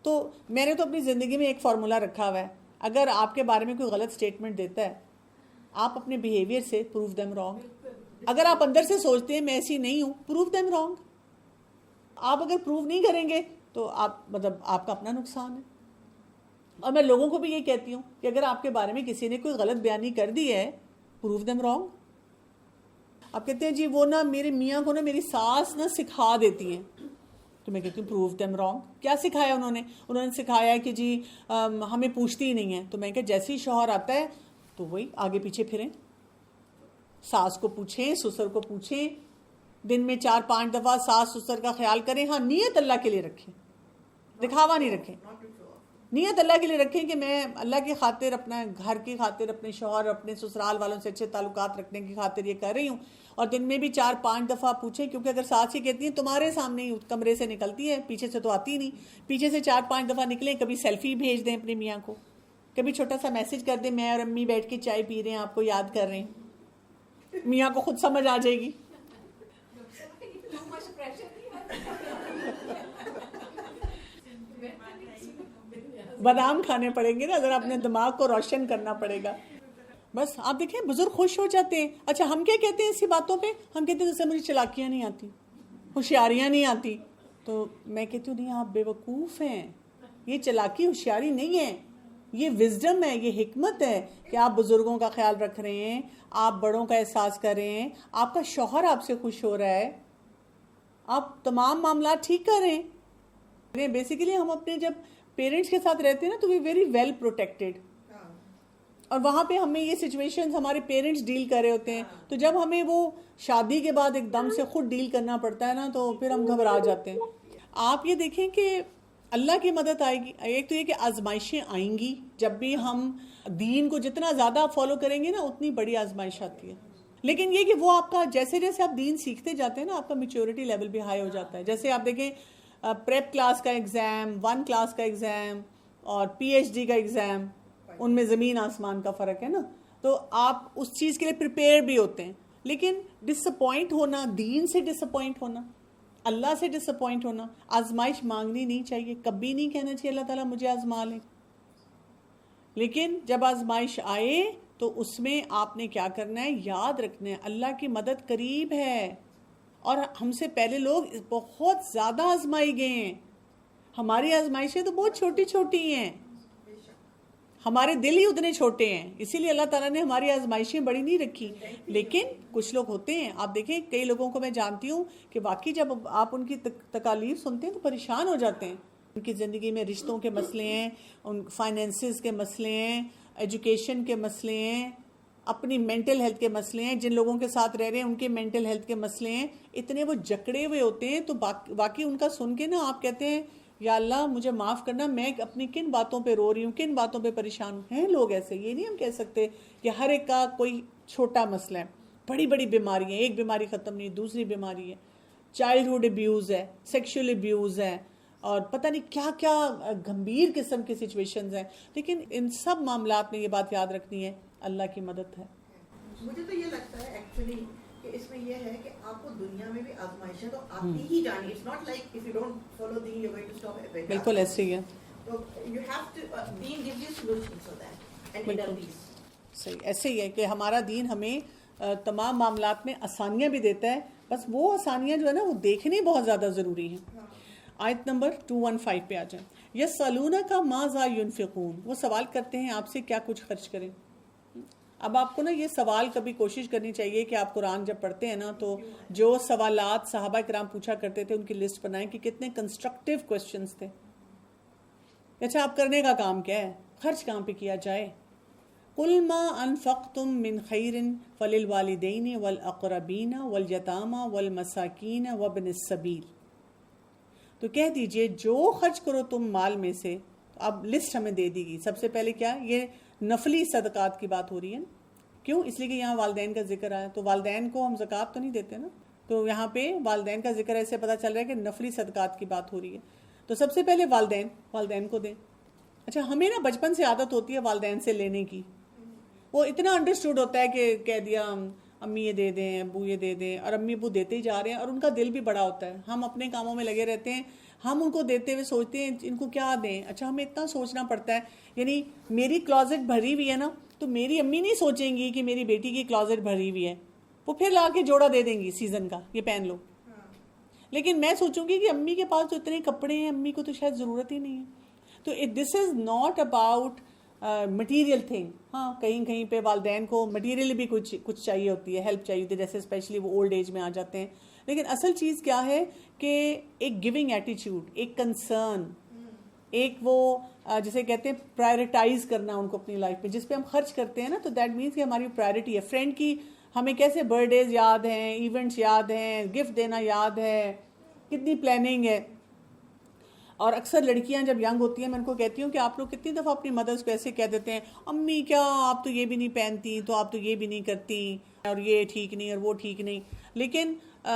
تو میں نے تو اپنی زندگی میں ایک فارمولہ رکھا ہوا ہے، اگر آپ کے بارے میں کوئی غلط سٹیٹمنٹ دیتا ہے آپ اپنے بیہیویئر سے پروو دیم رانگ. اگر آپ اندر سے سوچتے ہیں میں ایسی نہیں ہوں، پروو دیم رانگ. آپ اگر پروو نہیں کریں گے تو آپ کا اپنا نقصان ہے. اور میں لوگوں کو بھی یہ کہتی ہوں کہ اگر آپ کے بارے میں کسی نے کوئی غلط بیانی کر دی ہے، پروو دیم رانگ. آپ کہتے ہیں جی وہ نا میرے میاں کو نا میری ساس نا سکھا دیتی ہیں، تو میں کہتی ہوں پروو دیم رانگ. کیا سکھایا انہوں نے سکھایا کہ جی ہمیں پوچھتی ہی نہیں ہے. تو میں کہ جیسے ہی شوہر آتا ہے تو وہی آگے پیچھے پھریں، ساس کو پوچھیں، سسر کو پوچھیں، دن میں 4-5 دفعہ ساس سسر کا خیال کریں. ہاں نیت اللہ کے لیے رکھیں، دکھاوا نہیں رکھیں. نیت اللہ کے لیے رکھیں کہ میں اللہ کی خاطر، اپنا گھر کی خاطر، اپنے شوہر، اپنے سسرال والوں سے اچھے تعلقات رکھنے کی خاطر یہ کر رہی ہوں. اور دن میں بھی 4-5 دفعہ پوچھیں، کیونکہ اگر ساس ہی کہتی ہیں تمہارے سامنے ہی کمرے سے نکلتی ہے، پیچھے سے تو آتی نہیں، پیچھے سے 4-5 دفعہ نکلیں. کبھی سیلفی بھیج دیں اپنے میاں کو، کبھی چھوٹا سا میسج کر دیں میں اور امی بیٹھ کے چائے پی رہے ہیں، آپ کو یاد کر رہے ہیں. میاں کو خود سمجھ آ جائے گی. بادام کھانے پڑیں گے نا، ذرا اپنے دماغ کو روشن کرنا پڑے گا. بس آپ دیکھیں بزرگ خوش ہو جاتے ہیں. اچھا ہم کیا کہتے ہیں اسی باتوں پہ؟ ہم کہتے ہیں جیسے مجھے چلاکیاں نہیں آتی، ہوشیاریاں نہیں آتی. تو میں کہتی ہوں نہیں، آپ بے وقوف ہیں. یہ چلاکی ہوشیاری نہیں ہے، یہ وزڈم ہے، یہ حکمت ہے کہ آپ بزرگوں کا خیال رکھ رہے ہیں، آپ بڑوں کا احساس کر رہے ہیں، آپ کا شوہر آپ سے خوش ہو رہا ہے، آپ تمام معاملات ٹھیک کر رہے ہیں. بیسیکلی ہم اپنے جب پیرنٹس کے ساتھ رہتے ہیں نا تو وی ویری ویل پروٹیکٹڈ، اور وہاں پہ ہمیں یہ سچویشنز ہمارے پیرنٹس ڈیل کر رہے ہوتے ہیں. تو جب ہمیں وہ شادی کے بعد ایک دم سے خود ڈیل کرنا پڑتا ہے نا تو پھر ہم گھبرا جاتے ہیں. آپ یہ دیکھیں کہ اللہ کی مدد آئے گی. ایک تو یہ کہ آزمائشیں آئیں گی، جب بھی ہم دین کو جتنا زیادہ فالو کریں گے نا اتنی بڑی آزمائش آتی ہے. لیکن یہ کہ وہ آپ کا جیسے جیسے آپ دین سیکھتے جاتے ہیں نا آپ کا میچورٹی لیول بھی ہائی ہو جاتا ہے. جیسے آپ دیکھیں پریپ کلاس کا ایگزام، 1 کلاس کا ایگزام اور پی ایچ ڈی کا ایگزام، ان میں زمین آسمان کا فرق ہے نا. تو آپ اس چیز کے لیے پریپیئر بھی ہوتے ہیں. لیکن ڈس اپوائنٹ ہونا، دین سے ڈس اپوائنٹ ہونا، اللہ سے ڈس اپوائنٹ ہونا، آزمائش مانگنی نہیں چاہیے. کبھی نہیں کہنا چاہیے اللہ تعالیٰ مجھے آزما لیں. لیکن جب آزمائش آئے تو اس میں آپ نے کیا کرنا ہے؟ یاد رکھنا ہے اللہ کی مدد قریب ہے. اور ہم سے پہلے لوگ بہت زیادہ آزمائی گئے ہیں. ہماری آزمائشیں تو بہت چھوٹی چھوٹی ہیں، ہمارے دل ہی اتنے چھوٹے ہیں، اسی لیے اللہ تعالیٰ نے ہماری آزمائشیں بڑی نہیں رکھی. لیکن کچھ لوگ ہوتے ہیں، آپ دیکھیں کئی لوگوں کو میں جانتی ہوں کہ واقعی جب آپ ان کی تکالیف سنتے ہیں تو پریشان ہو جاتے ہیں. ان کی زندگی میں رشتوں کے مسئلے ہیں، ان فائنینسز کے مسئلے ہیں، ایجوکیشن کے مسئلے ہیں، اپنی مینٹل ہیلتھ کے مسئلے ہیں، جن لوگوں کے ساتھ رہ رہے ہیں ان کے مینٹل ہیلتھ کے مسئلے ہیں. اتنے وہ جکڑے ہوئے ہوتے ہیں. تو واقعی ان کا سن کے نا آپ کہتے ہیں یا اللہ مجھے معاف کرنا، میں اپنی کن باتوں پہ رو رہی ہوں، کن باتوں پہ پریشان ہوں. ہیں لوگ ایسے، یہ نہیں ہم کہہ سکتے کہ ہر ایک کا کوئی چھوٹا مسئلہ ہے. بڑی بڑی بیماری ہیں، ایک بیماری ختم نہیں دوسری بیماری ہے، چائلڈہڈ ابیوز ہے، سیکشل ابیوز ہے، اور پتہ نہیں کیا کیا گمبھیر قسم کی سچویشنز ہیں. لیکن ان سب معاملات میں یہ بات یاد رکھنی ہے اللہ کی مدد ہے. مجھے تو یہ لگتا ہے ایکچولی کہ اس میں یہ ہے کہ آپ کو دنیا میں بھی آزمائشیں تو آتی ہی جانی. It's not like if you don't follow then you are going to stop every day. بالکل ایسے ہی ہے. تو you have to then gives you solution for that and inner peace. صحیح ایسے ہی ہے کہ ہمارا دین ہمیں تمام معاملات میں آسانیاں بھی دیتا ہے، بس وہ آسانیاں جو ہے نا وہ دیکھنی بہت زیادہ ضروری ہیں. آیت نمبر 215 پہ آ جائیں. یسألونک ماذا ینفقون، وہ سوال کرتے ہیں آپ سے کیا کچھ خرچ کریں. اب آپ کو نا یہ سوال کبھی کوشش کرنی چاہیے کہ آپ قرآن جب پڑھتے ہیں نا تو جو سوالات صحابہ کرام پوچھا کرتے تھے ان کی لسٹ بنائیں کہ کتنے کنسٹرکٹیو کوشچنز تھے. اچھا آپ کرنے کا کام کیا ہے؟ خرچ کہاں پہ کیا جائے؟ قُلْ مَا أَنفَقْتُم مِّن خَيْرٍ فَلِلْوَالِدَيْنِ وَالْأَقْرَبِينَ وَالْيَتَامَى وَالْمَسَاكِينَ وَابْنِ السَّبِيلِ. تو کہہ دیجئے جو خرچ کرو تم مال میں سے. اب لسٹ ہمیں دے دی گئی. سب سے پہلے کیا؟ یہ نفلی صدقات کی بات ہو رہی ہے. کیوں؟ اس لیے کہ یہاں والدین کا ذکر آیا. تو والدین کو ہم زکوٰۃ تو نہیں دیتے نا، تو یہاں پہ والدین کا ذکر ایسے پتہ چل رہا ہے کہ نفلی صدقات کی بات ہو رہی ہے. تو سب سے پہلے والدین کو دیں. اچھا ہمیں نا بچپن سے عادت ہوتی ہے والدین سے لینے کی. وہ اتنا انڈرسٹوڈ ہوتا ہے کہ کہہ دیا امی یہ دے دیں، ابو یہ دے دیں، اور امی ابو دیتے ہی جا رہے ہیں اور ان کا دل بھی بڑا ہوتا ہے. ہم اپنے کاموں میں لگے رہتے ہیں، ہم ان کو دیتے ہوئے سوچتے ہیں ان کو کیا دیں. اچھا ہمیں اتنا سوچنا پڑتا ہے. یعنی میری کلازٹ بھری ہوئی ہے نا, تو میری امی نہیں سوچیں گی کہ میری بیٹی کی کلازٹ بھری ہوئی ہے, وہ پھر لا کے جوڑا دے دیں گی سیزن کا, یہ پہن لو. لیکن میں سوچوں گی کہ امی کے پاس تو اتنے کپڑے ہیں, امی کو تو شاید ضرورت ہی نہیں ہے. تو this is not about material thing. ہاں کہیں کہیں پہ والدین کو مٹیریل بھی کچھ چاہیے ہوتی ہے, ہیلپ چاہیے ہوتی ہے, جیسے اسپیشلی وہ اولڈ ایج میں آ جاتے ہیں. لیکن اصل چیز کیا ہے کہ ایک گیونگ ایٹیچیوڈ, ایک کنسرن, ایک وہ جسے کہتے ہیں پرائرٹائز کرنا ان کو اپنی لائف میں, جس پہ ہم خرچ کرتے ہیں نا, تو دیٹ مینس کہ ہماری پرائرٹی ہے. فرینڈ کی ہمیں کیسے برتھ ڈیز یاد ہیں, ایونٹس یاد ہیں, گفٹ دینا یاد ہے, کتنی پلاننگ ہے. اور اکثر لڑکیاں جب ینگ ہوتی ہیں میں ان کو کہتی ہوں کہ آپ لوگ کتنی دفعہ اپنی مدرس کو ایسے کہہ دیتے ہیں, امی کیا آپ تو یہ بھی نہیں پہنتی, تو آپ تو یہ بھی نہیں کرتی, اور یہ ٹھیک نہیں اور وہ ٹھیک نہیں. لیکن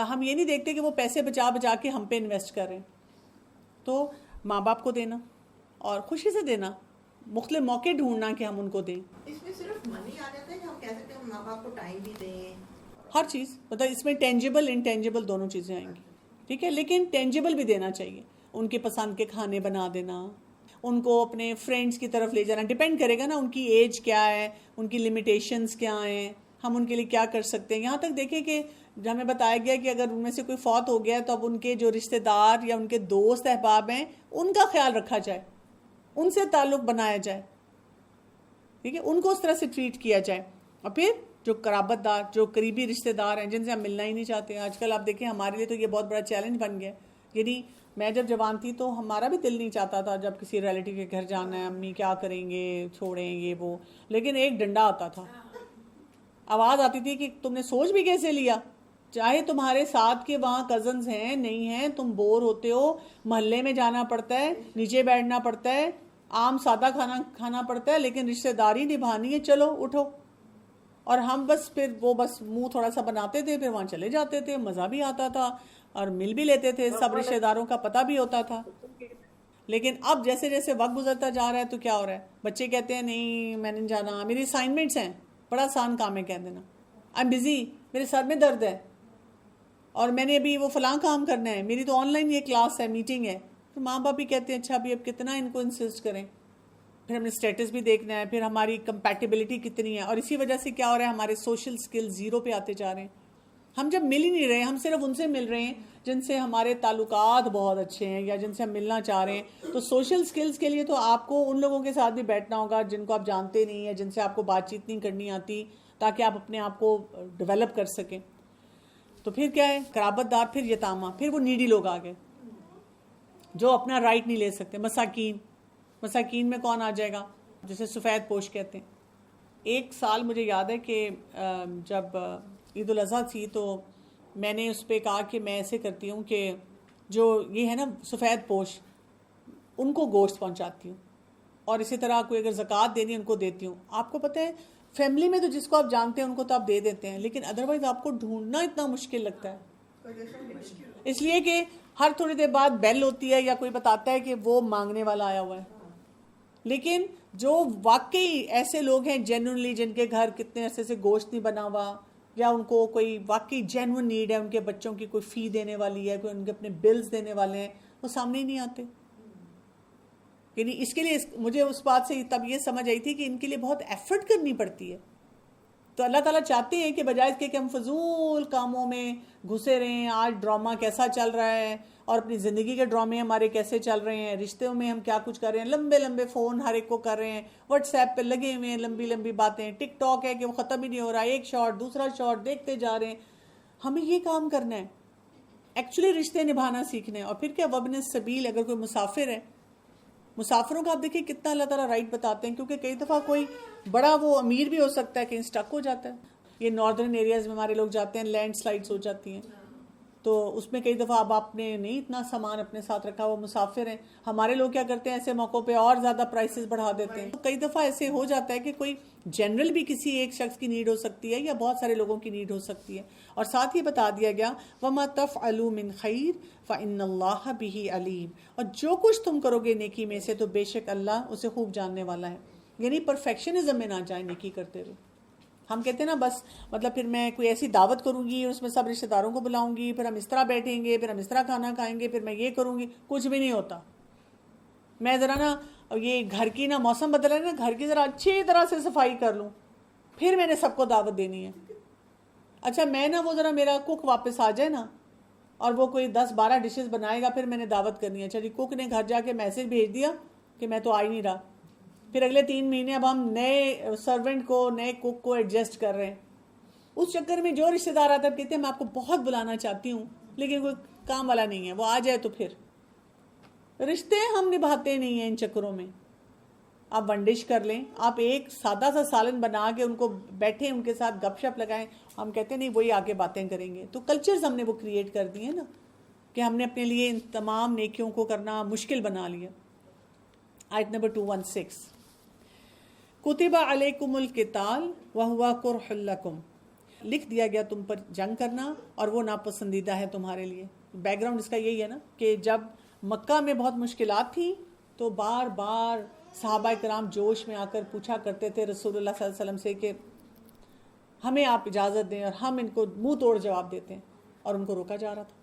ہم یہ نہیں دیکھتے کہ وہ پیسے بچا بچا کے ہم پہ انویسٹ کر رہے ہیں. تو ماں باپ کو دینا اور خوشی سے دینا, مختلف موقع ڈھونڈنا کہ ہم ان کو دیں. اس میں صرف منی آ جاتا ہے کہ ہم کہہ سکتے ہیں ماں باپ کو ٹائم بھی دیں, ہر چیز, مطلب اس میں ٹینجیبل انٹینجیبل دونوں چیزیں آئیں گی, ٹھیک ہے. لیکن ٹینجیبل بھی دینا چاہیے, ان کے پسند کے کھانے بنا دینا, ان کو اپنے فرینڈس کی طرف لے جانا. ڈپینڈ کرے گا نا ان کی ایج کیا ہے, ان کی لمیٹیشنز کیا ہیں, ہم ان کے لیے کیا کر سکتے ہیں. یہاں تک دیکھیں کہ ہمیں بتایا گیا کہ اگر ان میں سے کوئی فوت ہو گیا ہے تو اب ان کے جو رشتہ دار یا ان کے دوست احباب ہیں ان کا خیال رکھا جائے, ان سے تعلق بنایا جائے, ٹھیک ہے, ان کو اس طرح سے ٹریٹ کیا جائے. اور پھر جو قرابت دار, جو قریبی رشتہ دار ہیں جن سے ہم ملنا ہی نہیں چاہتے. آج کل آپ دیکھیں ہمارے لیے تو یہ بہت بڑا چیلنج بن گیا. یعنی میں جب جوان تھی تو ہمارا بھی دل نہیں چاہتا تھا جب کسی ریلیٹیو کے گھر جانا ہے, امی کیا کریں گے, چھوڑیں یہ وہ. لیکن ایک ڈنڈا آتا تھا, آواز آتی تھی کہ تم نے سوچ بھی کیسے لیا, چاہے تمہارے ساتھ کے وہاں کزنز ہیں نہیں ہیں, تم بور ہوتے ہو, محلے میں جانا پڑتا ہے, نیچے بیٹھنا پڑتا ہے, عام سادہ کھانا پڑتا ہے, لیکن رشتہ داری نبھانی ہے, چلو اٹھو. اور ہم بس پھر وہ بس منہ تھوڑا سا بناتے تھے, پھر وہاں چلے جاتے تھے, مزہ بھی آتا تھا اور مل بھی لیتے تھے, سب رشتہ داروں کا پتہ بھی ہوتا تھا. لیکن اب جیسے جیسے وقت گزرتا جا رہا ہے تو کیا ہو رہا ہے, بچے کہتے ہیں نہیں میں نہیں جانا, میری اسائنمنٹس ہیں, بڑا آسان کام ہے کہہ دینا, آئی ایم بزی, میرے سر میں درد ہے, اور میں نے ابھی وہ فلاں کام کرنا ہے, میری تو آن لائن یہ کلاس ہے, میٹنگ ہے. تو ماں باپ بھی کہتے ہیں اچھا ابھی اب کتنا ان کو انسسٹ کریں, پھر ہم نے اسٹیٹس بھی دیکھنا ہے, پھر ہماری کمپیٹیبلٹی کتنی ہے. اور اسی وجہ سے کیا ہو رہا ہے, ہمارے سوشل سکل زیرو پہ آتے جا رہے ہیں. ہم جب مل ہی نہیں رہے, ہم صرف ان سے مل رہے ہیں جن سے ہمارے تعلقات بہت اچھے ہیں یا جن سے ہم ملنا چاہ رہے ہیں. تو سوشل سکلز کے لیے تو آپ کو ان لوگوں کے ساتھ بھی بیٹھنا ہوگا جن کو آپ جانتے نہیں ہیں, جن سے آپ کو بات چیت نہیں کرنی آتی, تاکہ آپ اپنے آپ کو ڈیولپ کر سکیں. تو پھر کیا ہے, قرابت دار, پھر یتامہ, پھر وہ نیڈی لوگ آ گئے جو اپنا رائٹ نہیں لے سکتے. مساکین میں کون آ جائے گا, جسے سفید پوش کہتے ہیں. ایک سال مجھے یاد ہے کہ جب عید الاضحیٰ تھی تو میں نے اس پہ کہا کہ میں ایسے کرتی ہوں کہ جو یہ ہے نا سفید پوش, ان کو گوشت پہنچاتی ہوں, اور اسی طرح کوئی اگر زکوٰۃ دینی ان کو دیتی ہوں. آپ کو پتہ ہے فیملی میں تو جس کو آپ جانتے ہیں ان کو تو آپ دے دیتے ہیں, لیکن ادروائز آپ کو ڈھونڈنا اتنا مشکل لگتا ہے, اس لیے کہ ہر تھوڑی دیر بعد بیل ہوتی ہے یا کوئی بتاتا ہے کہ وہ مانگنے والا آیا ہوا ہے. لیکن جو واقعی ایسے لوگ ہیں جینوئنلی, جن کے گھر کتنے عرصے سے گوشت نہیں بنا ہوا, یا ان کو کوئی واقعی جینوئن نیڈ ہے, ان کے بچوں کی کوئی فی دینے والی ہے, کوئی ان کے اپنے بلز دینے والے ہیں, وہ سامنے ہی نہیں آتے. یعنی اس کے لیے مجھے اس بات سے تب یہ سمجھ آئی تھی کہ ان کے لیے بہت ایفرٹ کرنی پڑتی ہے. تو اللہ تعالیٰ چاہتے ہیں کہ بجائے اس کے کہ ہم فضول کاموں میں گھسے رہے ہیں, آج ڈرامہ کیسا چل رہا ہے اور اپنی زندگی کے ڈرامے ہمارے کیسے چل رہے ہیں, رشتوں میں ہم کیا کچھ کر رہے ہیں, لمبے لمبے فون ہر ایک کو کر رہے ہیں, واٹس ایپ پہ لگے ہوئے ہیں, لمبی لمبی باتیں, ٹک ٹاک ہے کہ وہ ختم ہی نہیں ہو رہا, ایک شارٹ دوسرا شارٹ دیکھتے جا رہے ہیں. ہمیں یہ کام کرنا ہے, ایکچولی رشتے نبھانا سیکھنا ہے. اور پھر کیا, وابن السبیل, اگر کوئی مسافر ہے, مسافروں کا آپ دیکھیں کتنا اللہ تعالیٰ رائٹ بتاتے ہیں, کیونکہ کئی دفعہ کوئی بڑا وہ امیر بھی ہو سکتا ہے, کہیں اسٹک ہو جاتا ہے. یہ ناردرن ایریاز میں ہمارے لوگ جاتے ہیں, لینڈ سلائڈز ہو جاتی ہیں, تو اس میں کئی دفعہ اب آپ نے نہیں اتنا سامان اپنے ساتھ رکھا, وہ مسافر ہیں. ہمارے لوگ کیا کرتے ہیں, ایسے موقعوں پہ اور زیادہ پرائسز بڑھا دیتے ہیں. تو کئی دفعہ ایسے ہو جاتا ہے کہ کوئی جنرل بھی کسی ایک شخص کی نیڈ ہو سکتی ہے یا بہت سارے لوگوں کی نیڈ ہو سکتی ہے. اور ساتھ ہی بتا دیا گیا وَمَا تَفْعَلُوا مِنْ خَيْرٍ فَإِنَّ اللَّهَ بِهِ عَلِيمٌ, اور جو کچھ تم کرو گے نیکی میں سے تو بے شک اللہ اسے خوب جاننے والا ہے. یعنی پرفیکشنزم میں نہ جائیں نیکی کرتے ہوئے, ہم کہتے ہیں نا بس مطلب پھر میں کوئی ایسی دعوت کروں گی اور اس میں سب رشتہ داروں کو بلاؤں گی، پھر ہم اس طرح بیٹھیں گے، پھر ہم اس طرح کھانا کھائیں گے، پھر میں یہ کروں گی، کچھ بھی نہیں ہوتا. میں ذرا نا یہ گھر کی نا موسم بدل رہا ہے نا، گھر کی ذرا اچھی طرح سے صفائی کر لوں، پھر میں نے سب کو دعوت دینی ہے. اچھا میں نا وہ ذرا میرا کوک واپس آ جائے نا اور وہ کوئی 10-12 ڈشز بنائے گا، پھر میں نے دعوت کرنی ہے. چلیے کوک نے گھر جا کے میسج بھیج دیا کہ میں تو آ ہی نہیں رہا، پھر اگلے 3 مہینے اب ہم نئے سرونٹ کو، نئے کوک کو ایڈجسٹ کر رہے ہیں. اس چکر میں جو رشتہ دار آتا ہے کہتے ہیں میں آپ کو بہت بلانا چاہتی ہوں لیکن کوئی کام والا نہیں ہے، وہ آ جائے تو پھر رشتے ہم نبھاتے نہیں ہیں ان چکروں میں. آپ ونڈش کر لیں، آپ ایک سادہ سا سالن بنا کے ان کو بیٹھیں، ان کے ساتھ گپ شپ لگائیں. ہم کہتے ہیں نہیں وہی آگے باتیں کریں گے. تو کلچرز ہم نے وہ کریٹ کر دی ہیں نا کہ ہم نے اپنے لیے ان تمام نیکیوں کو کرنا مشکل بنا لیا. آیت نمبر 216 کتب علیکم القتال وہو کرہ لکم، لکھ دیا گیا تم پر جنگ کرنا اور وہ ناپسندیدہ ہے تمہارے لیے. بیک گراؤنڈ اس کا یہی ہے نا کہ جب مکہ میں بہت مشکلات تھیں تو بار بار صحابہ کرام جوش میں آ کر پوچھا کرتے تھے رسول اللہ صلی اللہ علیہ وسلم سے کہ ہمیں آپ اجازت دیں، اور ہم ان کو منہ توڑ جواب دیتے ہیں، اور ان کو روکا جا رہا تھا.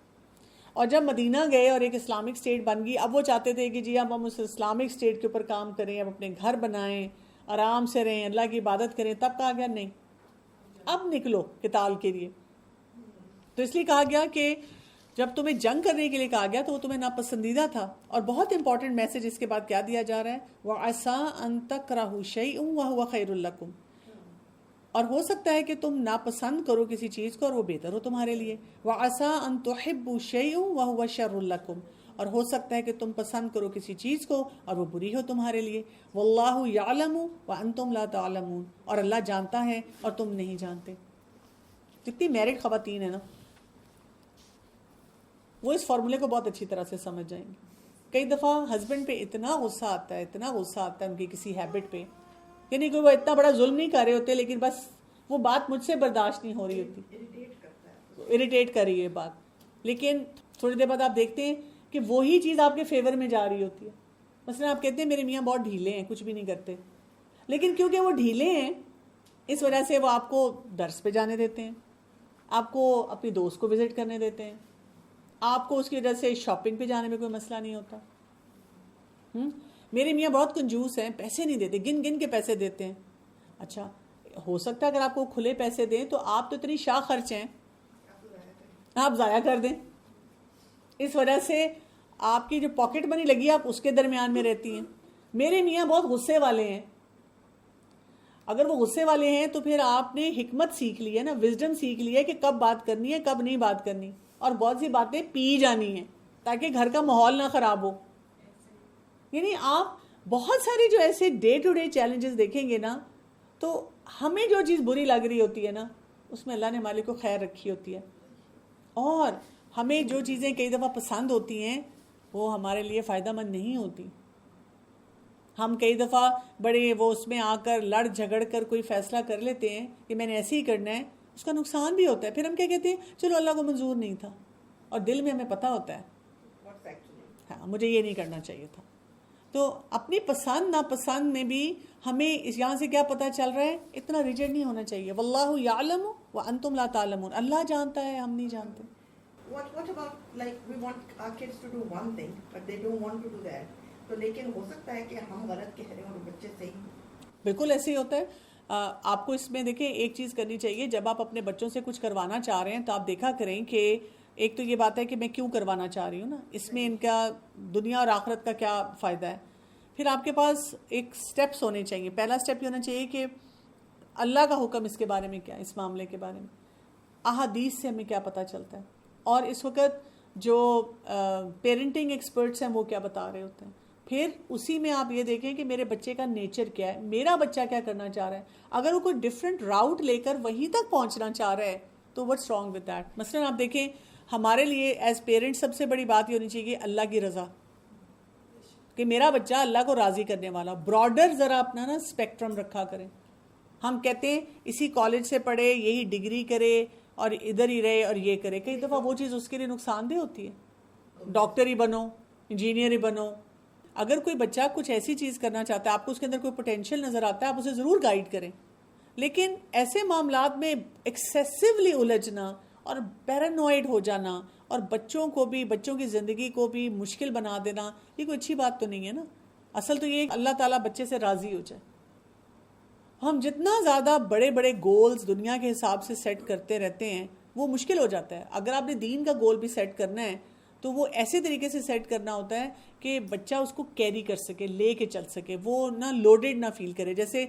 اور جب مدینہ گئے اور ایک اسلامک اسٹیٹ بن گئی، اب وہ چاہتے تھے کہ جی ہم اس اسلامک اسٹیٹ کے اوپر کام کریں، اب اپنے گھر بنائیں، آرام سے رہیں، اللہ کی عبادت کریں. تب کہا گیا نہیں، اب نکلو قتال کے لیے. تو اس لیے کہا گیا کہ جب تمہیں جنگ کرنے کے لیے کہا گیا تو وہ تمہیں ناپسندیدہ تھا. اور بہت امپورٹنٹ میسج اس کے بعد کیا دیا جا رہا ہے، وَعَسَىٰ أَن تَكْرَهُوا شَيْئًا وَهُوَ خَيْرٌ لَكُمْ، اور ہو سکتا ہے کہ تم ناپسند کرو کسی چیز کو اور وہ بہتر ہو تمہارے لیے. وَعَسَىٰ أَن تُحِبُّوا شَيْئًا وَهُوَ شَرٌّ لَكُمْ، اور ہو سکتا ہے کہ تم پسند کرو کسی چیز کو اور وہ بری ہو تمہارے لیے. وَاللَّهُ يَعْلَمُ وَأَنْتُمْ لَا تَعْلَمُونَ، اور اللہ جانتا ہے اور تم نہیں جانتے. کتنی میرڈ خواتین ہیں نا، وہ اس فارمولے کو بہت اچھی طرح سے سمجھ جائیں گی. کئی دفعہ ہسبینڈ پہ اتنا غصہ آتا ہے، اتنا غصہ آتا ہے ان کی کسی ہیبٹ پہ، یعنی کہ وہ اتنا بڑا ظلم نہیں کر رہے ہوتے لیکن بس وہ بات مجھ سے برداشت نہیں ہو رہی ہوتی، اریٹیٹ کر رہی ہے بات. لیکن تھوڑی دیر بعد آپ دیکھتے ہیں کہ وہی چیز آپ کے فیور میں جا رہی ہوتی ہے. مثلا آپ کہتے ہیں میرے میاں بہت ڈھیلے ہیں، کچھ بھی نہیں کرتے، لیکن کیونکہ وہ ڈھیلے ہیں اس وجہ سے وہ آپ کو درس پہ جانے دیتے ہیں، آپ کو اپنی دوست کو وزٹ کرنے دیتے ہیں، آپ کو اس کی وجہ سے شاپنگ پہ جانے میں کوئی مسئلہ نہیں ہوتا. میرے میاں بہت کنجوس ہیں، پیسے نہیں دیتے، گن گن کے پیسے دیتے ہیں. اچھا ہو سکتا ہے اگر آپ کو کھلے پیسے دیں تو آپ تو اتنی شاہ خرچ ہیں، آپ ضائع کر دیں. اس وجہ سے آپ کی جو پاکٹ منی لگی آپ اس کے درمیان میں رہتی ہیں. میرے میاں بہت غصے والے ہیں. اگر وہ غصے والے ہیں تو پھر آپ نے حکمت سیکھ لی ہے نا، وزڈم سیکھ لی ہے کہ کب بات کرنی ہے کب نہیں بات کرنی، اور بہت سی باتیں پی جانی ہیں تاکہ گھر کا ماحول نہ خراب ہو. یعنی آپ بہت سارے جو ایسے ڈے ٹو ڈے چیلنجز دیکھیں گے نا، تو ہمیں جو چیز بری لگ رہی ہوتی ہے نا اس میں اللہ نے ہمارے کو خیر رکھی ہوتی ہے، اور ہمیں جو چیزیں کئی دفعہ پسند ہوتی ہیں وہ ہمارے لیے فائدہ مند نہیں ہوتی. ہم کئی دفعہ بڑے وہ اس میں آ کر لڑ جھگڑ کر کوئی فیصلہ کر لیتے ہیں کہ میں نے ایسے ہی کرنا ہے، اس کا نقصان بھی ہوتا ہے. پھر ہم کیا کہتے ہیں چلو اللہ کو منظور نہیں تھا، اور دل میں ہمیں پتہ ہوتا ہے ہاں مجھے یہ نہیں کرنا چاہیے تھا. تو اپنی پسند ناپسند میں بھی ہمیں اس یہاں سے کیا پتہ چل رہا ہے، اتنا ریجڈ نہیں ہونا چاہیے. واللہ یعلم وانتم لا تعلمون، اللہ جانتا ہے ہم نہیں جانتے. What about like we want our kids to do one thing but they don't want to do that, تو لیکن ہو سکتا ہے کہ ہم غلط کہہ رہے ہیں اور بچے صحیح. بالکل ایسے ہی ہوتا ہے. آپ کو اس میں دیکھیں ایک چیز کرنی چاہیے، جب آپ اپنے بچوں سے کچھ کروانا چاہ رہے ہیں تو آپ دیکھا کریں کہ ایک تو یہ بات ہے کہ میں کیوں کروانا چاہ رہی ہوں نا، اس میں ان کا دنیا اور آخرت کا کیا فائدہ ہے. پھر آپ کے پاس ایک سٹیپس ہونے چاہیے. پہلا سٹیپ یہ ہونا چاہیے کہ اللہ کا حکم اس کے بارے میں کیا، اس معاملے کے بارے میں احادیث سے ہمیں کیا پتہ چلتا ہے، اور اس وقت جو پیرنٹنگ ایکسپرٹس ہیں وہ کیا بتا رہے ہوتے ہیں. پھر اسی میں آپ یہ دیکھیں کہ میرے بچے کا نیچر کیا ہے، میرا بچہ کیا کرنا چاہ رہا ہے. اگر وہ کوئی ڈفرینٹ راؤٹ لے کر وہیں تک پہنچنا چاہ رہا ہے تو واٹس رانگ ود دیٹ. مثلاً آپ دیکھیں ہمارے لیے ایز پیرنٹس سب سے بڑی بات یہ ہونی چاہیے کہ اللہ کی رضا، کہ میرا بچہ اللہ کو راضی کرنے والا. براڈر ذرا اپنا نا اسپیکٹرم رکھا کریں. ہم کہتے ہیں اسی کالج سے پڑھے، یہی ڈگری کرے اور ادھر ہی رہے اور یہ کرے. کئی دفعہ وہ چیز اس کے لیے نقصان دہ ہوتی ہے. ڈاکٹر ہی بنو، انجینئر ہی بنو. اگر کوئی بچہ کچھ ایسی چیز کرنا چاہتا ہے، آپ کو اس کے اندر کوئی پوٹینشیل نظر آتا ہے، آپ اسے ضرور گائیڈ کریں. لیکن ایسے معاملات میں ایکسیسیولی الجھنا اور پیرانوائڈ ہو جانا اور بچوں کی زندگی کو بھی مشکل بنا دینا، یہ کوئی اچھی بات تو نہیں ہے نا. اصل تو یہ اللہ تعالیٰ بچے سے راضی ہو جائے. ہم جتنا زیادہ بڑے بڑے گولز دنیا کے حساب سے سیٹ کرتے رہتے ہیں وہ مشکل ہو جاتا ہے. اگر آپ نے دین کا گول بھی سیٹ کرنا ہے تو وہ ایسے طریقے سے سیٹ کرنا ہوتا ہے کہ بچہ اس کو کیری کر سکے، لے کے چل سکے، وہ نہ لوڈڈ نہ فیل کرے. جیسے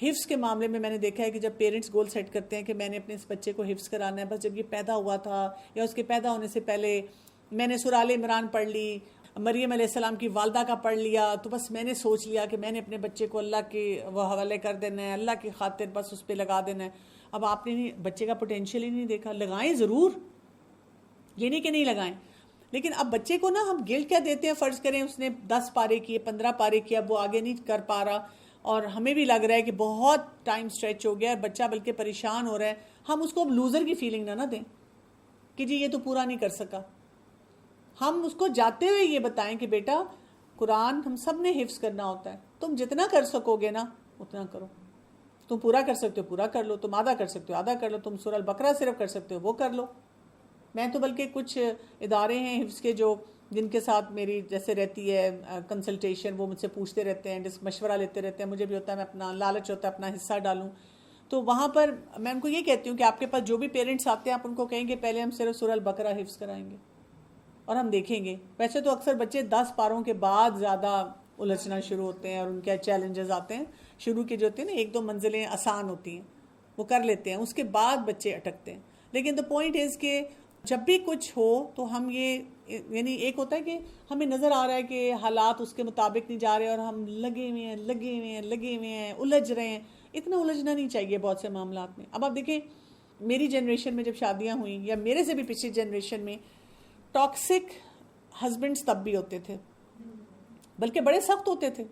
حفظ کے معاملے میں نے دیکھا ہے کہ جب پیرنٹس گول سیٹ کرتے ہیں کہ میں نے اپنے اس بچے کو حفظ کرانا ہے، بس جب یہ پیدا ہوا تھا یا اس کے پیدا ہونے سے پہلے میں نے سورہ آل عمران پڑھ لی، مریم علیہ السلام کی والدہ کا پڑھ لیا، تو بس میں نے سوچ لیا کہ میں نے اپنے بچے کو اللہ کے وہ حوالے کر دینا ہے، اللہ کی خاطر بس اس پہ لگا دینا ہے. اب آپ نے بچے کا پوٹینشیل ہی نہیں دیکھا. لگائیں ضرور، یہ نہیں کہ نہیں لگائیں، لیکن اب بچے کو نا ہم گلٹ کیا دیتے ہیں. فرض کریں اس نے 10 پارے کیے، 15 پارے کیا، اب وہ آگے نہیں کر پا رہا اور ہمیں بھی لگ رہا ہے کہ بہت ٹائم سٹریچ ہو گیا ہے، بچہ بلکہ پریشان ہو رہا ہے. ہم اس کو اب لوزر کی فیلنگ نہ دیں کہ جی یہ تو پورا نہیں کر سکا. ہم اس کو جاتے ہوئے یہ بتائیں کہ بیٹا قرآن ہم سب نے حفظ کرنا ہوتا ہے، تم جتنا کر سکو گے نا اتنا کرو. تم پورا کر سکتے ہو پورا کر لو، تم آدھا کر سکتے ہو آدھا کر لو، تم سورہ البقرہ صرف کر سکتے ہو وہ کر لو. میں تو بلکہ کچھ ادارے ہیں حفظ کے جن کے ساتھ میری جیسے رہتی ہے کنسلٹیشن، وہ مجھ سے پوچھتے رہتے ہیں، مشورہ لیتے رہتے ہیں. مجھے بھی ہوتا ہے میں اپنا لالچ ہوتا ہے اپنا حصہ ڈالوں. تو وہاں پر میں ان کو یہ کہتی ہوں کہ آپ کے پاس جو بھی پیرنٹس آتے ہیں آپ ان کو کہیں گے پہلے ہم صرف سورہ البقرہ حفظ کرائیں گے اور ہم دیکھیں گے. ویسے تو اکثر بچے 10 پاروں کے بعد زیادہ الجھنا شروع ہوتے ہیں اور ان کے چیلنجز آتے ہیں. شروع کے جو ہوتے ہیں نا 1-2 منزلیں آسان ہوتی ہیں وہ کر لیتے ہیں، اس کے بعد بچے اٹکتے ہیں. لیکن دا پوائنٹ از کہ جب بھی کچھ ہو تو ہم یہ یعنی ایک ہوتا ہے کہ ہمیں نظر آ رہا ہے کہ حالات اس کے مطابق نہیں جا رہے اور ہم لگے ہوئے ہیں الجھ رہے ہیں. اتنا الجھنا نہیں چاہیے بہت سے معاملات میں. اب آپ دیکھیں میری جنریشن میں جب شادیاں ہوئیں یا میرے سے بھی پچھلی جنریشن میں ٹاکسک ہسبینڈز تب بھی ہوتے تھے، بلکہ بڑے سخت ہوتے تھے.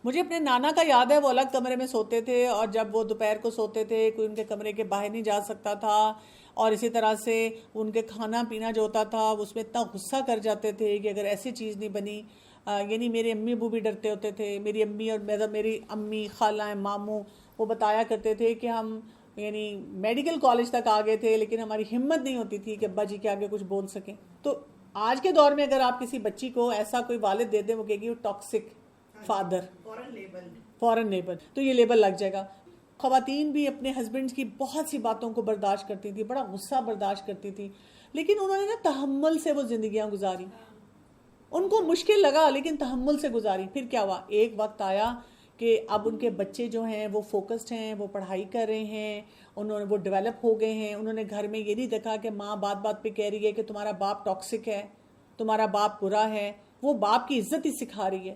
مجھے اپنے نانا کا یاد ہے وہ الگ کمرے میں سوتے تھے اور جب وہ دوپہر کو سوتے تھے کوئی ان کے کمرے کے باہر نہیں جا سکتا تھا. اور اسی طرح سے ان کے کھانا پینا جو ہوتا تھا اس میں اتنا غصہ کر جاتے تھے کہ اگر ایسی چیز نہیں بنی یعنی میرے امی ابو بھی ڈرتے ہوتے تھے. میری امی اور میری امی خالہ ماموں وہ بتایا کرتے تھے کہ ہم یعنی میڈیکل کالج تک آ گئے تھے لیکن ہماری ہمت نہیں ہوتی تھی کہ ابا جی کے آگے کچھ بول سکیں. تو آج کے دور میں اگر آپ کسی بچی کو ایسا کوئی والد دے دیں وہ کہے گی وہ ٹاکسک فادر، فورن لیبل، تو یہ لیبل لگ جائے گا. خواتین بھی اپنے ہسبینڈ کی بہت سی باتوں کو برداشت کرتی تھی، بڑا غصہ برداشت کرتی تھی، لیکن انہوں نے نا تحمل سے وہ زندگیاں گزاری. ان کو مشکل لگا لیکن تحمل سے گزاری. پھر کیا ہوا، ایک وقت آیا کہ اب ان کے بچے جو ہیں وہ فوکسڈ ہیں، وہ پڑھائی کر رہے ہیں، وہ ڈیولپ ہو گئے ہیں. انہوں نے گھر میں یہ نہیں دیکھا کہ ماں بات بات پہ کہہ رہی ہے کہ تمہارا باپ ٹاکسک ہے، تمہارا باپ برا ہے. وہ باپ کی عزت ہی سکھا رہی ہے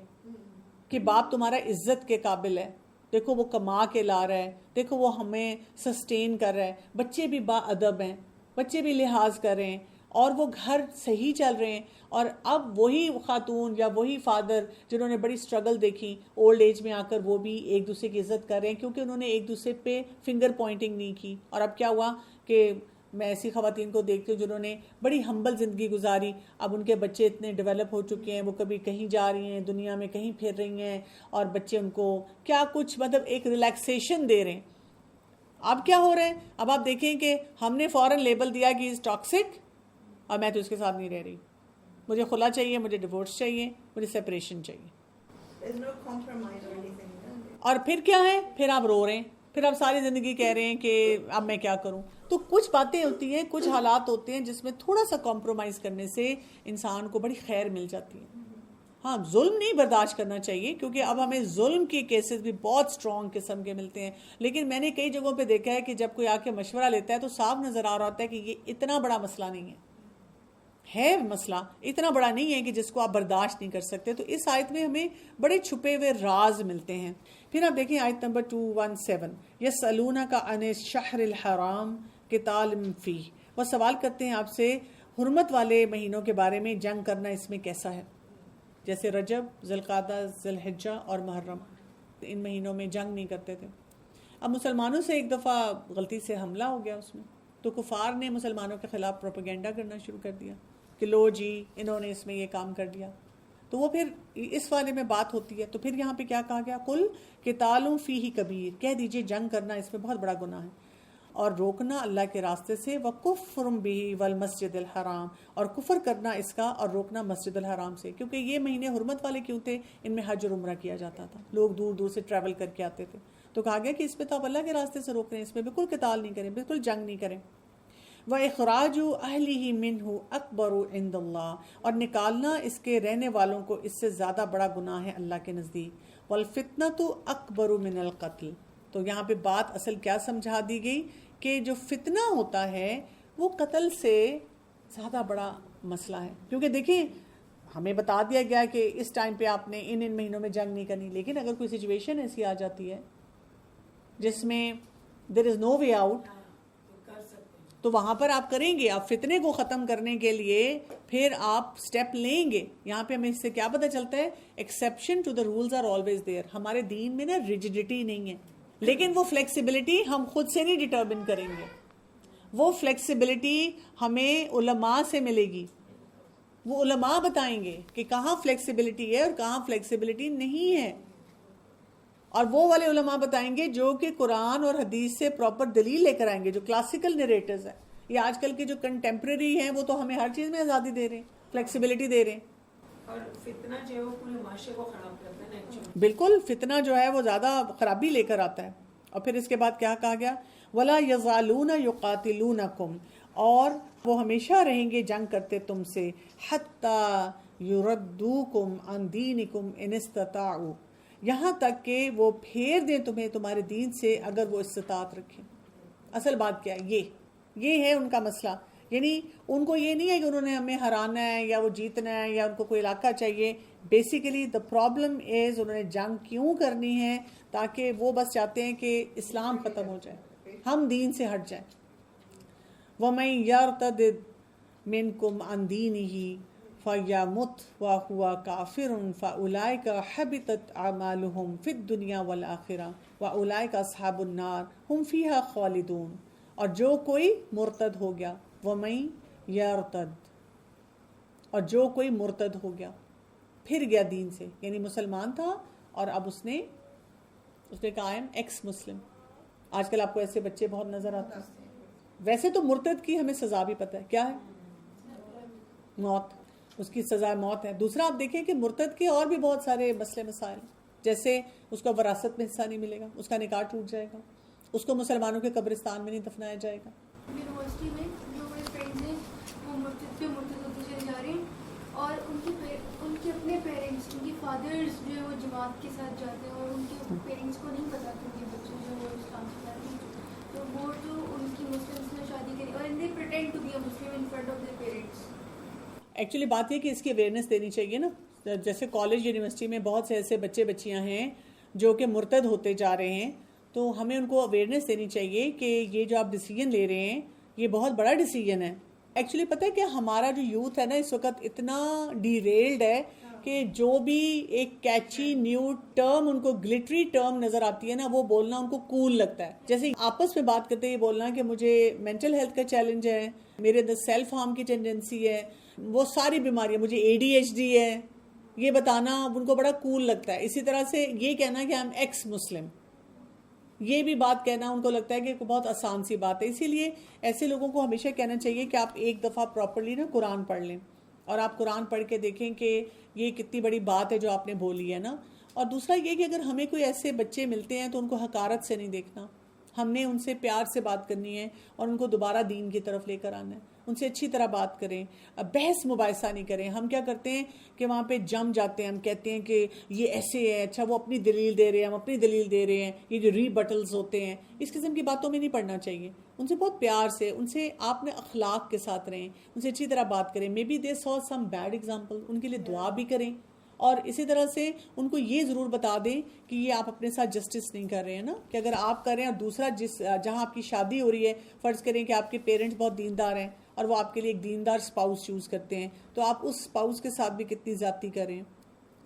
کہ باپ تمہارا عزت کے قابل ہے، دیکھو وہ کما کے لا رہا ہے، دیکھو وہ ہمیں سسٹین کر رہا ہے. بچے بھی با ادب ہیں، بچے بھی لحاظ کر رہے ہیں اور وہ گھر صحیح چل رہے ہیں. اور اب وہی خاتون یا وہی فادر جنہوں نے بڑی سٹرگل دیکھی اولڈ ایج میں آ کر وہ بھی ایک دوسرے کی عزت کر رہے ہیں کیونکہ انہوں نے ایک دوسرے پہ فنگر پوائنٹنگ نہیں کی. اور اب کیا ہوا کہ میں ایسی خواتین کو دیکھتی ہوں جنہوں نے بڑی ہمبل زندگی گزاری. اب ان کے بچے اتنے ڈیولپ ہو چکے ہیں، وہ کبھی کہیں جا رہی ہیں، دنیا میں کہیں پھر رہی ہیں اور بچے ان کو کیا کچھ مطلب ایک ریلیکسیشن دے رہے ہیں. اب کیا ہو رہا ہے، اب آپ دیکھیں کہ ہم نے فوراً لیبل دیا کہ از ٹاکسک اور میں تو اس کے ساتھ نہیں رہ رہی، مجھے خلا چاہیے، مجھے ڈیورس چاہیے، مجھے سیپریشن چاہیے. اور پھر کیا ہے، پھر آپ رو رہے ہیں، پھر آپ ساری زندگی کہہ رہے ہیں کہ اب میں کیا کروں. تو کچھ باتیں ہوتی ہیں، کچھ حالات ہوتے ہیں جس میں تھوڑا سا کمپرومائز کرنے سے انسان کو بڑی خیر مل جاتی ہے. ہاں ظلم نہیں برداشت کرنا چاہیے کیونکہ اب ہمیں ظلم کے کیسز بھی بہت سٹرونگ قسم کے ملتے ہیں. لیکن میں نے کئی جگہوں پہ دیکھا ہے کہ جب کوئی آ کے مشورہ لیتا ہے تو صاف نظر آ رہا ہوتا ہے کہ یہ اتنا بڑا مسئلہ نہیں ہے مسئلہ اتنا بڑا نہیں ہے کہ جس کو آپ برداشت نہیں کر سکتے. تو اس آیت میں ہمیں بڑے چھپے ہوئے راز ملتے ہیں. پھر آپ دیکھیں آیت نمبر 217، یسألونک عن الشہر الحرام قتال فیہ، وہ سوال کرتے ہیں آپ سے حرمت والے مہینوں کے بارے میں، جنگ کرنا اس میں کیسا ہے. جیسے رجب، ذوالقعدہ، ذوالحجہ اور محرم، ان مہینوں میں جنگ نہیں کرتے تھے. اب مسلمانوں سے ایک دفعہ غلطی سے حملہ ہو گیا اس میں، تو کفار نے مسلمانوں کے خلاف پروپیگنڈا کرنا شروع کر دیا کہ لو جی انہوں نے اس میں یہ کام کر دیا. تو وہ پھر اس والے میں بات ہوتی ہے. تو پھر یہاں پہ کیا کہا گیا؟ قل قتال فیہ کبیر، کہہ دیجئے جنگ کرنا اس میں بہت بڑا گناہ ہے، اور روکنا اللہ کے راستے سے، وَكُفْرٌ بِهِ وَالْمَسْجِدِ الْحَرَامِ، اور کفر کرنا اس کا اور روکنا مسجد الحرام سے، کیونکہ یہ مہینے حرمت والے کیوں تھے؟ ان میں حج اور عمرہ کیا جاتا تھا، لوگ دور دور سے ٹریول کر کے آتے تھے. تو کہا گیا کہ اس پہ تو آپ اللہ کے راستے سے روک رہے ہیں، اس میں بالکل قتال نہیں کریں، بالکل جنگ نہیں کریں. وَإِخْرَاجُ أَهْلِهِ مِنْهُ أَكْبَرُ عِنْدَ اللَّهِ، اور نکالنا اس کے رہنے والوں کو اس سے زیادہ بڑا گناہ ہے اللہ کے نزدیک. وَالْفِتْنَةُ أَكْبَرُ مِنَ الْقَتْلِ، تو یہاں پہ بات اصل کیا سمجھا دی گئی کہ جو فتنہ ہوتا ہے وہ قتل سے زیادہ بڑا مسئلہ ہے. کیونکہ دیکھیں ہمیں بتا دیا گیا کہ اس ٹائم پہ آپ نے ان مہینوں میں جنگ نہیں کرنی، لیکن اگر کوئی سچویشن ایسی آ جاتی ہے جس میں دیر از نو وے آؤٹ، تو وہاں پر آپ کریں گے. آپ فتنے کو ختم کرنے کے لیے پھر آپ سٹیپ لیں گے. یہاں پہ ہمیں اس سے کیا پتہ چلتا ہے؟ Exception to the rules are always there. ہمارے دین میں نا ریجیڈیٹی نہیں ہے، لیکن وہ فلیکسیبلٹی ہم خود سے نہیں ڈٹرمن کریں گے. وہ فلیکسیبلٹی ہمیں علماء سے ملے گی. وہ علماء بتائیں گے کہ کہاں فلیکسیبلٹی ہے اور کہاں فلیکسیبلٹی نہیں ہے. اور وہ والے علماء بتائیں گے جو کہ قرآن اور حدیث سے پراپر دلیل لے کر آئیں گے، جو کلاسیکل نریٹرز ہیں. یہ آج کل کے جو کنٹمپریری ہیں وہ تو ہمیں ہر چیز میں آزادی دے رہے ہیں، فلیکسیبلٹی دے رہے ہیں. اور فتنہ جو ہے وہ پورے معاشرے کو خراب کرتا ہے نا. بالکل فتنہ جو ہے وہ زیادہ خرابی لے کر آتا ہے. اور پھر اس کے بعد کیا کہا گیا؟ وَلَا يَزَالُونَ يُقَاتِلُونَكُمْ، اور وہ ہمیشہ رہیں گے جنگ کرتے تم سے، حَتَّى يُرَدُّوكُمْ عَنْ دِينِكُمْ إِنِ اسْتَطَاعُوا، یہاں تک کہ وہ پھیر دیں تمہیں تمہارے دین سے اگر وہ استطاعت رکھیں. اصل بات کیا ہے؟ یہ ہے ان کا مسئلہ. یعنی ان کو یہ نہیں ہے کہ انہوں نے ہمیں ہرانا ہے یا وہ جیتنا ہے یا ان کو کوئی علاقہ چاہیے. بیسیکلی دا پرابلم از انہوں نے جنگ کیوں کرنی ہے؟ تاکہ وہ بس چاہتے ہیں کہ اسلام ختم ہو جائے، ہم دین سے ہٹ جائیں. وَمَن يَرْتَدِدْ مِنْكُمْ عَنْ دِينِهِ فَيَمُتْ وَهُوَ كَافِرٌ فَأُولَئِكَ حَبِطَتْ أَعْمَالُهُمْ فِي الدُّنْيَا وَالْآخِرَةِ وَأُولَئِكَ أَصْحَابُ النَّارِ هُمْ فِيهَا خَالِدُونَ. اور جو کوئی مرتد ہو گیا، وَمَن يَرْتَدْ، اور جو کوئی مرتد ہو گیا، پھر گیا دین سے، یعنی مسلمان تھا اور اب اس نے کہا ہے ایکس مسلم. آج کل آپ کو ایسے بچے بہت نظر آتے ہیں. ویسے تو مرتد کی ہمیں سزا بھی پتہ ہے کیا ہے؟ موت. اس کی سزا موت ہے. دوسرا آپ دیکھیں کہ مرتد کے اور بھی بہت سارے مسئلے مسائل، جیسے اس کو وراثت میں حصہ نہیں ملے گا، اس کا نکاح ٹوٹ جائے گا، اس کو مسلمانوں کے قبرستان میں نہیں دفنایا جائے گا. یونیورسٹی میں جو میرے فرینڈز ہیں وہ مرتد ہوتے چلے جا رہے ہیں، اور ان کے اپنے پیرنٹس، ان کے فادرز جو ہے وہ جماعت کے ساتھ جاتے ہیں، اور ان کے پیرنٹس کو نہیں پتا کہ ان کے بچے جو ہے وہ اسلام سے جاتے ہیں، تو وہ جو ان کی مسلمس میں شادی کریں، اور they pretend to be a Muslim in front of their parents. Actually بات یہ کہ اس کی اویئرنیس دینی چاہیے نا. جیسے کالج یونیورسٹی میں بہت سے ایسے بچے بچیاں ہیں جو کہ مرتد ہوتے جا رہے ہیں، تو ہمیں ان کو اویئرنیس دینی چاہیے کہ یہ جو آپ ڈیسیجن لے رہے ہیں یہ بہت بڑا ڈیسیجن ہے. ایکچولی پتہ ہے کہ ہمارا جو یوتھ ہے نا اس وقت اتنا ڈی ریلڈ ہے کہ جو بھی ایک کیچی نیو ٹرم ان کو گلٹری ٹرم نظر آتی ہے نا وہ بولنا ان کو کول لگتا ہے. جیسے آپس میں بات کرتے یہ بولنا کہ مجھے مینٹل ہیلتھ کا چیلنج ہے، میرے اندر سیلف ہارم کی ٹینڈنسی ہے، وہ ساری بیماریاں، مجھے ADHD ہے، یہ بتانا ان کو بڑا کول لگتا ہے. اسی طرح سے یہ کہنا کہ ہم ایکس مسلم، یہ بھی بات کہنا ان کو لگتا ہے کہ بہت آسان سی بات ہے. اسی لیے ایسے لوگوں کو ہمیشہ کہنا چاہیے کہ آپ ایک دفعہ پراپرلی نا قرآن پڑھ لیں، اور آپ قرآن پڑھ کے دیکھیں کہ یہ کتنی بڑی بات ہے جو آپ نے بولی ہے نا. اور دوسرا یہ کہ اگر ہمیں کوئی ایسے بچے ملتے ہیں تو ان کو حقارت سے نہیں دیکھنا، ہم نے ان سے پیار سے بات کرنی ہے اور ان کو دوبارہ دین کی طرف لے کر آنا ہے. ان سے اچھی طرح بات کریں، بحث مباحثہ نہیں کریں. ہم کیا کرتے ہیں کہ وہاں پہ جم جاتے ہیں، ہم کہتے ہیں کہ یہ ایسے ہے، اچھا وہ اپنی دلیل دے رہے ہیں، ہم اپنی دلیل دے رہے ہیں. یہ جو ری بٹلز ہوتے ہیں اس قسم کی باتوں میں نہیں پڑھنا چاہیے. ان سے بہت پیار سے، ان سے آپ نے اخلاق کے ساتھ رہیں، ان سے اچھی طرح بات کریں. May be they so some bad example, ان کے لیے دعا بھی کریں. اور اسی طرح سے ان کو یہ ضرور بتا دیں کہ یہ آپ اپنے ساتھ جسٹس نہیں کر رہے ہیں نا، کہ اگر آپ کر رہے ہیں اور دوسرا جہاں آپ کی شادی ہو رہی ہے، فرض کریں کہ آپ کے پیرنٹس بہت دیندار ہیں اور وہ آپ کے لیے ایک دیندار اسپاؤس چوز کرتے ہیں، تو آپ اس اسپاؤس کے ساتھ بھی کتنی زیادتی کریں.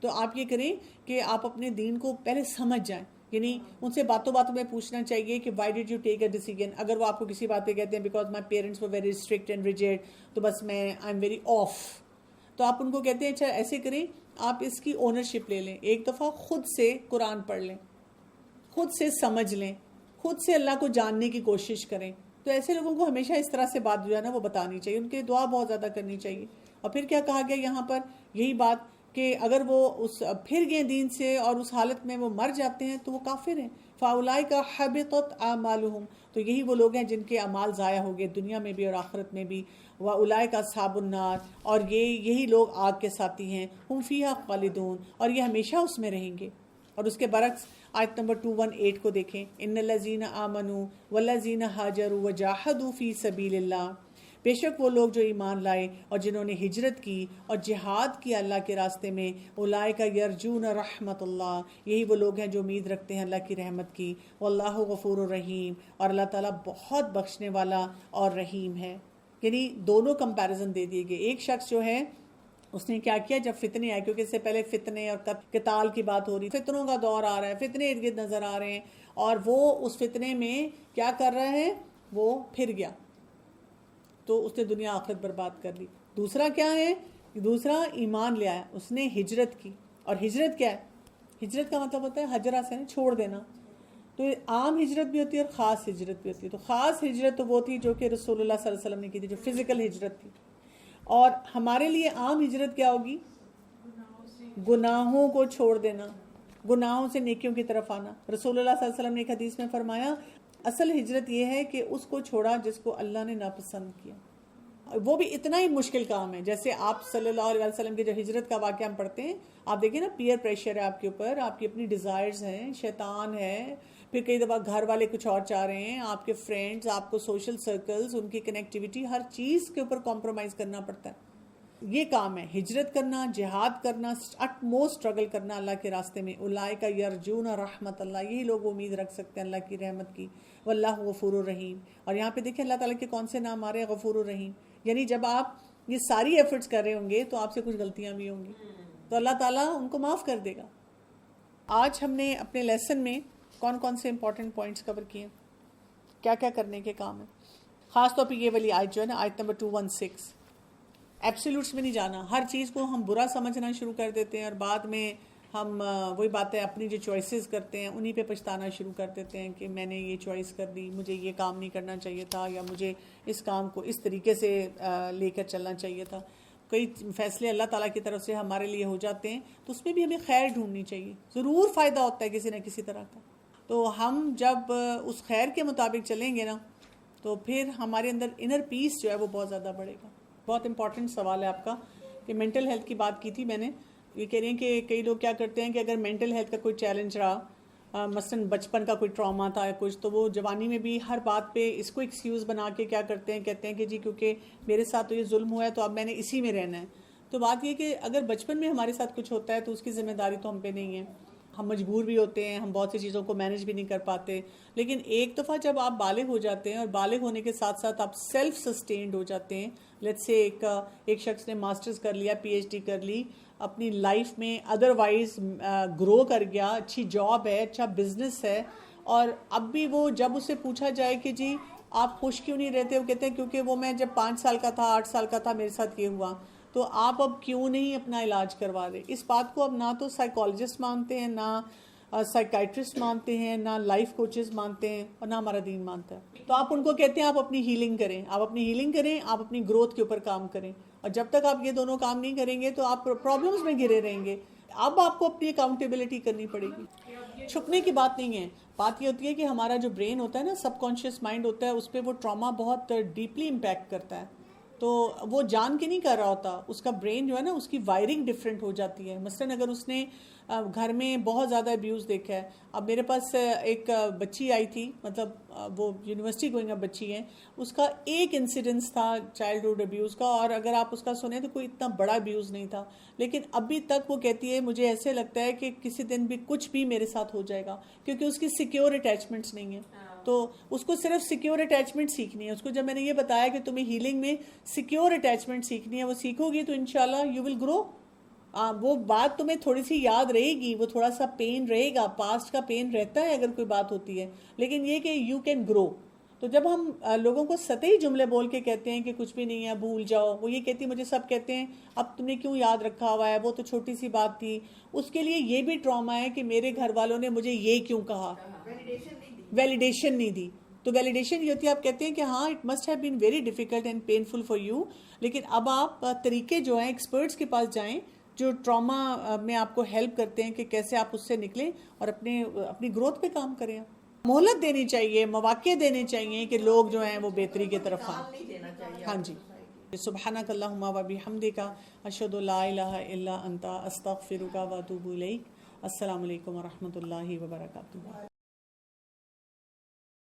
تو آپ یہ کریں کہ آپ اپنے دین کو پہلے سمجھ جائیں. یعنی ان سے باتوں میں پوچھنا چاہیے کہ why did you take a decision. اگر وہ آپ کو کسی بات پہ کہتے ہیں because my parents were very strict and rigid, تو بس میں آئی ایم ویری آف، تو آپ ان کو کہتے ہیں اچھا ایسے کریں آپ اس کی اونرشپ لے لیں. ایک دفعہ خود سے قرآن پڑھ لیں, خود سے سمجھ لیں, خود سے اللہ کو جاننے کی کوشش کریں. تو ایسے لوگوں کو ہمیشہ اس طرح سے بات جو ہے نا وہ بتانی چاہیے, ان کے دعا بہت زیادہ کرنی چاہیے. اور پھر کیا کہا گیا یہاں پر, یہی بات کہ اگر وہ پھر گئے دین سے اور اس حالت میں وہ مر جاتے ہیں تو وہ کافر ہیں. فَأُولَٰئِكَ حَبِطَتْ أَعْمَالُهُمْ, تو یہی وہ لوگ ہیں جن کے اعمال ضائع ہو گئے دنیا میں بھی اور آخرت میں بھی. وَأُولَٰئِكَ أَصْحَابُ النَّارِ, اور یہی لوگ آگ کے ساتھی ہیں. هُمْ فِيهَا خَالِدُونَ, اور یہ ہمیشہ اس میں رہیں گے. اور اس کے برعکس آیت نمبر 218 کو دیکھیں, ان الذین آمنوا والذین ہاجروا وجاہدوا فی سبیل اللہ, بے شک وہ لوگ جو ایمان لائے اور جنہوں نے ہجرت کی اور جہاد کیا اللہ کے راستے میں, اولئک یرجون رحمت اللہ, یہی وہ لوگ ہیں جو امید رکھتے ہیں اللہ کی رحمت کی. واللہ غفور الرحیم, اور اللہ تعالیٰ بہت بخشنے والا اور رحیم ہے. یعنی دونوں کمپیریزن دے دیے گئے. ایک شخص جو ہے اس نے کیا کیا جب فتنے آئے, کیونکہ اس سے پہلے فتنے اور قتال کی بات ہو رہی, فتنوں کا دور آ رہا ہے, فتنے ارد گرد نظر آ رہے ہیں, اور وہ اس فتنے میں کیا کر رہے ہیں, وہ پھر گیا تو اس نے دنیا آخرت برباد کر لی. دوسرا کیا ہے, دوسرا ایمان لے آیا, اس نے ہجرت کی. اور ہجرت کیا ہے, ہجرت کا مطلب ہوتا ہے حجرہ سے چھوڑ دینا. تو عام ہجرت بھی ہوتی ہے اور خاص ہجرت بھی ہوتی ہے. تو خاص ہجرت تو وہ تھی جو کہ رسول اللہ صلی اللہ علیہ وسلم نے کی تھی, جو فزیکل ہجرت تھی. اور ہمارے لیے عام ہجرت کیا ہوگی, گناہوں کو چھوڑ دینا, گناہوں سے نیکیوں کی طرف آنا. رسول اللہ صلی اللہ علیہ وسلم نے ایک حدیث میں فرمایا اصل ہجرت یہ ہے کہ اس کو چھوڑا جس کو اللہ نے ناپسند کیا. وہ بھی اتنا ہی مشکل کام ہے. جیسے آپ صلی اللہ علیہ وسلم کی جو ہجرت کا واقعہ ہم پڑھتے ہیں, آپ دیکھیں نا پیئر پریشر ہے آپ کے اوپر, آپ کی اپنی ڈیزائرز ہیں, شیطان ہے, پھر کئی دفعہ گھر والے کچھ اور چاہ رہے ہیں, آپ کے فرینڈز, آپ کو سوشل سرکلز, ان کی کنیکٹیوٹی, ہر چیز کے اوپر کمپرومائز کرنا پڑتا ہے. یہ کام ہے ہجرت کرنا, جہاد کرنا, اٹ موسٹ اسٹرگل کرنا اللہ کے راستے میں. اولئک یرجون رحمت اللہ, یہی لوگ امید رکھ سکتے ہیں اللہ کی رحمت کی. واللہ غفور الرحیم, اور یہاں پہ دیکھیں اللہ تعالیٰ کے کون سے نام آ رہے ہیں, غفور الرحیم. یعنی جب آپ یہ ساری ایفرٹس کر رہے ہوں گے تو آپ سے کچھ غلطیاں بھی ہوں گی, تو اللہ تعالیٰ ان کو معاف کر دے گا. آج ہم نے اپنے لیسن میں کون کون سے امپورٹنٹ پوائنٹس کور کیے, کیا کیا کرنے کے کام ہیں. خاص طور پہ یہ والی آیت جو ہے نا, آیت نمبر 216, ایبسولوٹس میں نہیں جانا. ہر چیز کو ہم برا سمجھنا شروع کر دیتے ہیں اور بعد میں ہم وہی باتیں اپنی جو چوائسیز کرتے ہیں انہی پہ پچھتانا شروع کر دیتے ہیں کہ میں نے یہ چوائس کر دی, مجھے یہ کام نہیں کرنا چاہیے تھا, یا مجھے اس کام کو اس طریقے سے لے کر چلنا چاہیے تھا. کئی فیصلے اللہ تعالیٰ کی طرف سے ہمارے لیے ہو جاتے ہیں تو اس میں بھی ہمیں خیر ڈھونڈنی چاہیے, ضرور فائدہ ہوتا ہے کسی نہ کسی طرح کا. تو ہم جب اس خیر کے مطابق چلیں گے نا تو پھر ہمارے اندر انر پیس جو ہے وہ بہت زیادہ بڑھے گا. بہت امپورٹنٹ سوال ہے آپ کا کہ مینٹل ہیلتھ کی بات کی تھی میں نے. یہ کہہ رہے ہیں کہ کئی لوگ کیا کرتے ہیں کہ اگر مینٹل ہیلتھ کا کوئی چیلنج رہا, مثلاً بچپن کا کوئی ٹراما تھا یا کچھ, تو وہ جوانی میں بھی ہر بات پہ اس کو ایکسکیوز بنا کے کیا کرتے ہیں, کہتے ہیں کہ جی کیونکہ میرے ساتھ تو یہ ظلم ہوا ہے تو اب میں نے اسی میں رہنا ہے. تو بات یہ کہ اگر بچپن میں ہمارے ساتھ کچھ ہوتا ہے تو اس کی ذمہ داری تو ہم پہ نہیں ہے, ہم مجبور بھی ہوتے ہیں, ہم بہت سی چیزوں کو مینیج بھی نہیں کر پاتے. لیکن ایک دفعہ جب آپ بالغ ہو جاتے ہیں اور بالغ ہونے کے ساتھ ساتھ آپ سیلف سسٹینڈ ہو جاتے ہیں, لیٹس سے ایک شخص نے ماسٹرز کر لیا, پی ایچ ڈی کر لی, اپنی لائف میں ادروائز گرو کر گیا, اچھی جاب ہے, اچھا بزنس ہے, اور اب بھی وہ جب اسے پوچھا جائے کہ جی آپ خوش کیوں نہیں رہتے, وہ کہتے ہیں کیونکہ وہ میں جب 5 سال کا تھا, 8 سال کا تھا, میرے ساتھ یہ ہوا. تو آپ اب کیوں نہیں اپنا علاج کروا رہے. اس بات کو اب نہ تو سائیکالوجسٹ مانتے ہیں, نہ سائیکائٹرسٹ مانتے ہیں, نہ لائف کوچز مانتے ہیں, اور نہ ہمارا دین مانتا ہے. تو آپ ان کو کہتے ہیں آپ اپنی ہیلنگ کریں, آپ اپنی ہیلنگ کریں, آپ اپنی گروتھ کے اوپر کام کریں. اور جب تک آپ یہ دونوں کام نہیں کریں گے تو آپ پرابلمس میں گھرے رہیں گے. اب آپ کو اپنی اکاؤنٹیبلٹی کرنی پڑے گی. چھپنے کی بات نہیں ہے, بات یہ ہوتی ہے کہ ہمارا جو برین ہوتا ہے نا, سب کانشیس مائنڈ ہوتا ہے, اس پہ وہ ٹراما بہت ڈیپلی امپیکٹ کرتا ہے. تو وہ جان کے نہیں کر رہا ہوتا, اس کا برین جو ہے نا اس کی وائرنگ ڈفرینٹ ہو جاتی ہے. مثلاً اگر اس نے گھر میں بہت زیادہ ابیوز دیکھا ہے. اب میرے پاس ایک بچی آئی تھی, مطلب وہ یونیورسٹی گوئنگ بچی ہے, اس کا ایک انسیڈنس تھا چائلڈہڈ ابیوز کا, اور اگر آپ اس کا سنیں تو کوئی اتنا بڑا ابیوز نہیں تھا, لیکن ابھی تک وہ کہتی ہے مجھے ایسے لگتا ہے کہ کسی دن بھی کچھ بھی میرے ساتھ ہو جائے گا, کیونکہ اس کی سیکیور اٹیچمنٹس نہیں ہیں. تو اس کو صرف سیکیور اٹیچمنٹ سیکھنی ہے. اس کو جب میں نے یہ بتایا کہ تمہیں ہیلنگ میں سیکیور اٹیچمنٹ سیکھنی ہے, وہ سیکھو گی تو انشاءاللہ یو ول گرو. وہ بات تمہیں تھوڑی سی یاد رہے گی, وہ تھوڑا سا پین رہے گا, پاسٹ کا پین رہتا ہے اگر کوئی بات ہوتی ہے, لیکن یہ کہ یو کین گرو. تو جب ہم لوگوں کو سطحی جملے بول کے کہتے ہیں کہ کچھ بھی نہیں ہے بھول جاؤ، وہ یہ کہتی مجھے سب کہتے ہیں اب تم نے کیوں یاد رکھا ہوا ہے، وہ تو چھوٹی سی بات تھی، اس کے لیے یہ بھی ٹراما ہے کہ میرے گھر والوں نے مجھے یہ کیوں کہا، ویلیڈیشن نہیں دی. تو ویلیڈیشن یہ ہوتی ہے آپ کہتے ہیں کہ ہاں it must have been very difficult and painful for you, لیکن اب آپ طریقے جو ہیں ایکسپرٹس کے پاس جائیں جو ٹراما میں آپ کو ہیلپ کرتے ہیں کہ کیسے آپ اس سے نکلیں اور اپنی گروتھ پہ کام کریں. مہلت دینی چاہیے، مواقع دینے چاہیے کہ لوگ جو ہیں وہ بہتری کی طرف آئیں. ہاں جی. سبحانک اللہم و بحمدک اشہد ان لا الہ الا انت استغفرک و اتوب الیک. السلام علیکم و رحمۃ اللہ وبرکاتہ.